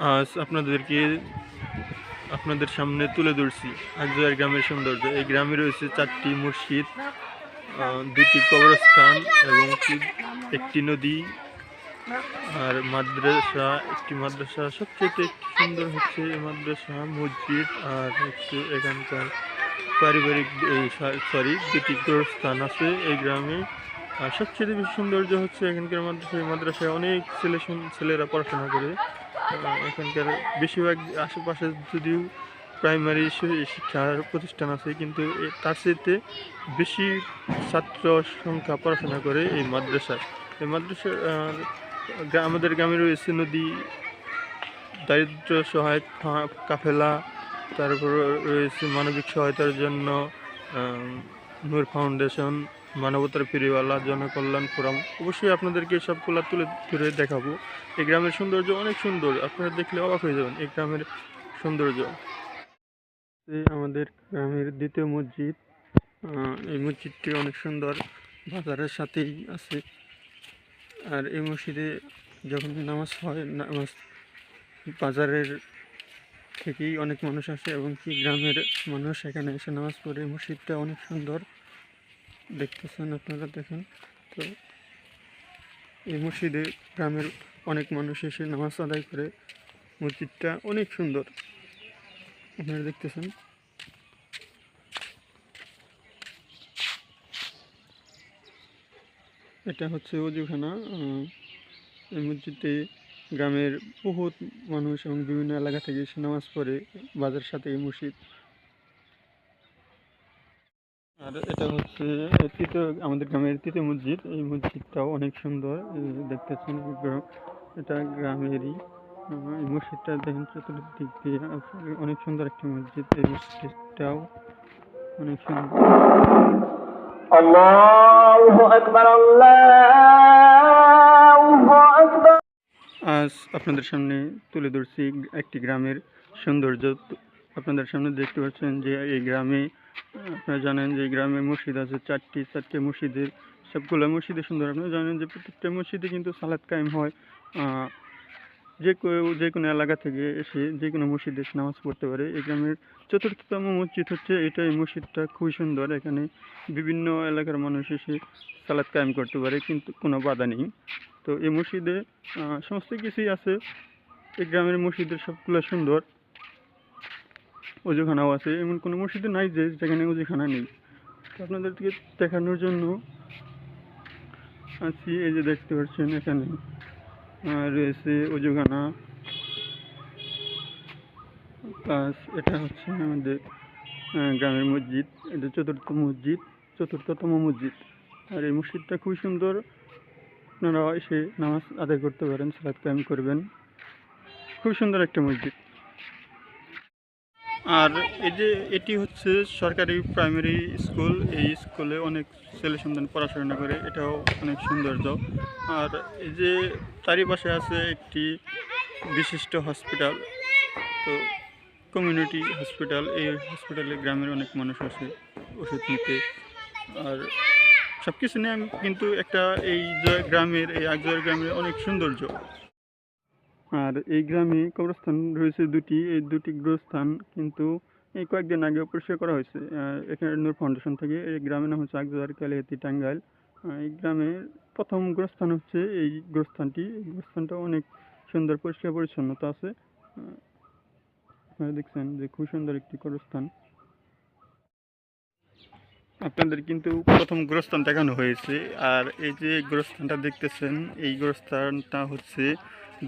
আজ আপনাদের সামনে তুলে ধরছি আকজোয়ার গ্রামের সৌন্দর্য। এই গ্রামে রয়েছে 4টি মসজিদ, 2টি কবরস্থান এবং একটি নদী আর মাদ্রাসা, একটি মাদ্রাসা। সবচেয়ে সুন্দর হচ্ছে এই মাদ্রাসা, মসজিদ আর হচ্ছে এখানকার পারিবারিক 2টি কবরস্থান আছে এই গ্রামে। আর সবচেয়ে বেশি সৌন্দর্য হচ্ছে এখানকার মাদ্রাসায় অনেক ছেলেরা পড়াশোনা করে। এখানকার বেশিরভাগ আশেপাশে যদিও প্রাইমারি শিক্ষার প্রতিষ্ঠান আছে, কিন্তু তার চেয়ে বেশি ছাত্র সংখ্যা পড়াশোনা করে এই মাদ্রাসায়। এই মাদ্রাসার আমাদের গ্রামে রয়েছে নদী, দারিদ্র সহায়ক কাফেলা, তারপর রয়েছে মানবিক সহায়তার জন্য নূর ফাউন্ডেশন, মানবতার ফেরিওয়ালা, জনকল্যাণ ফোরাম। অবশ্যই আপনাদেরকে সবগুলো তুলে ধরে দেখাবো। এই গ্রামের সৌন্দর্য অনেক সুন্দর, আপনারা দেখলে অবাক হয়ে যাবেন এই গ্রামের সৌন্দর্য। আমাদের গ্রামের দ্বিতীয় মসজিদ, এই মসজিদটি অনেক সুন্দর, বাজারের সাথেই আছে। আর এই মসজিদে যখন নামাজ হয়, বাজারের থেকেই অনেক মানুষ আসে এবং কি গ্রামের মানুষ এখানে এসে নামাজ পড়ে। মসজিদটা অনেক সুন্দর, দেখতেছেন আপনারা, দেখেন তো। এই মসজিদে গ্রামের অনেক মানুষ এসে নামাজ আদায় করে। মসজিদটা অনেক সুন্দর, আপনারা দেখতেছেন। এটা হচ্ছে ওজুখানা। এই মসজিদে গ্রামের বহুত মানুষ এবং বিভিন্ন এলাকা থেকে এসে নামাজ পড়ে, বাজারের সাথে এই মসজিদ। আর এটা হচ্ছে আমাদের গ্রামের তৃতীয় মসজিদ। এই মসজিদটাও অনেক সুন্দর, দেখতেছেন। এটা গ্রামেরই। এই মসজিদটা দেখেন চতুর্দিক দিয়ে অনেক সুন্দর একটি মসজিদ। এই মসজিদটাও অনেক সুন্দর। আল্লাহু আকবার, আল্লাহু আকবার। আজ আপনাদের সামনে তুলে ধরছি একটি গ্রামের সৌন্দর্য। আপনাদের সামনে দেখতে পাচ্ছেন যে এই গ্রামে, আপনারা জানেন যে এই গ্রামে মসজিদ আছে 4টি মসজিদের, সবগুলো মসজিদে সুন্দর। আপনারা জানেন যে প্রত্যেকটা মসজিদে কিন্তু সালাত কায়েম হয়। যে কোনো এলাকা থেকে এসে যে কোনো মসজিদে এসে নামাজ পড়তে পারে। এই গ্রামের 4র্থতম মসজিদ হচ্ছে এটা। এই মসজিদটা খুবই সুন্দর, এখানে বিভিন্ন এলাকার মানুষ এসে সালাত কায়েম করতে পারে, কিন্তু কোনো বাধা নেই। তো এই মসজিদে সমস্ত কিছুই আছে। এই গ্রামের মসজিদের সবগুলো সুন্দর। ওজুখানাও আছে, এমন কোনো মসজিদে নাই যে যেখানে ওজুখানা নেই। তো আপনাদেরকে দেখানোর জন্য আছি। এই যে দেখতে পাচ্ছেন এখানে রয়েছে ওজুখানা, প্লাস এটা হচ্ছে আমাদের গ্রামের মসজিদ। এটা 4র্থতম মসজিদ। আর এই মসজিদটা খুবই সুন্দর, আপনারা এসে নামাজ আদায় করতে পারেন, সালাত কায়েম করবেন। খুব সুন্দর একটা মসজিদ। আর এই যে এটি হচ্ছে সরকারি প্রাইমারি স্কুল। এই স্কুলে অনেক ছেলে সন্তান পড়াশোনা করে, এটাও অনেক সৌন্দর্য। আর এই যে চারিপাশে আছে একটি বিশিষ্ট হসপিটাল, তো কমিউনিটি হসপিটাল। এই হসপিটালে গ্রামের অনেক মানুষ আসে ওষুধ নিতে। আর সব কিছু নিয়ে কিন্তু একটা এই আকজোয়ার গ্রামের অনেক সৌন্দর্য। আর এই গ্রামে কবরস্থান রয়েছে 2টি। এই 2টি কবরস্থান কিন্তু এই কয়েকদিন আগে পরিষ্কার করা হয়েছে এখানে নূর ফাউন্ডেশন থেকে। এই গ্রামের নাম হচ্ছে আকজোয়ার, কালিহাতী, টাঙ্গাইল। এই গ্রামের প্রথম গোরস্থান হচ্ছে এই গোরস্থানটি। এই গোরস্থানটা অনেক সুন্দর, পরিষ্কার পরিচ্ছন্নতা আছে। আপনারা দেখছেন যে খুব সুন্দর একটি গোরস্থান। আপনাদের কিন্তু প্রথম গোরস্থান দেখানো হয়েছে। আর এই যে গোরস্থানটা দেখতেছেন, এই গোরস্থানটা হচ্ছে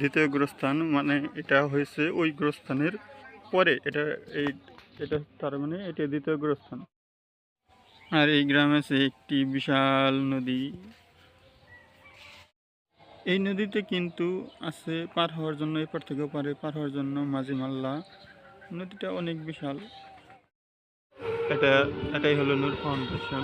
দ্বিতীয় গোরস্থান। মানে এটা হয়েছে ওই গোরস্থানের পরে, এটা তার মানে এটা দ্বিতীয় গোরস্থান। আর এই গ্রামে আছে একটি বিশাল নদী। এই নদীতে কিন্তু আছে পার হওয়ার জন্য, এপার থেকে ওপারে পার হওয়ার জন্য মাঝিমাল্লা। নদীটা অনেক বিশাল। এটাই হলো নূর ফাউন্ডেশন।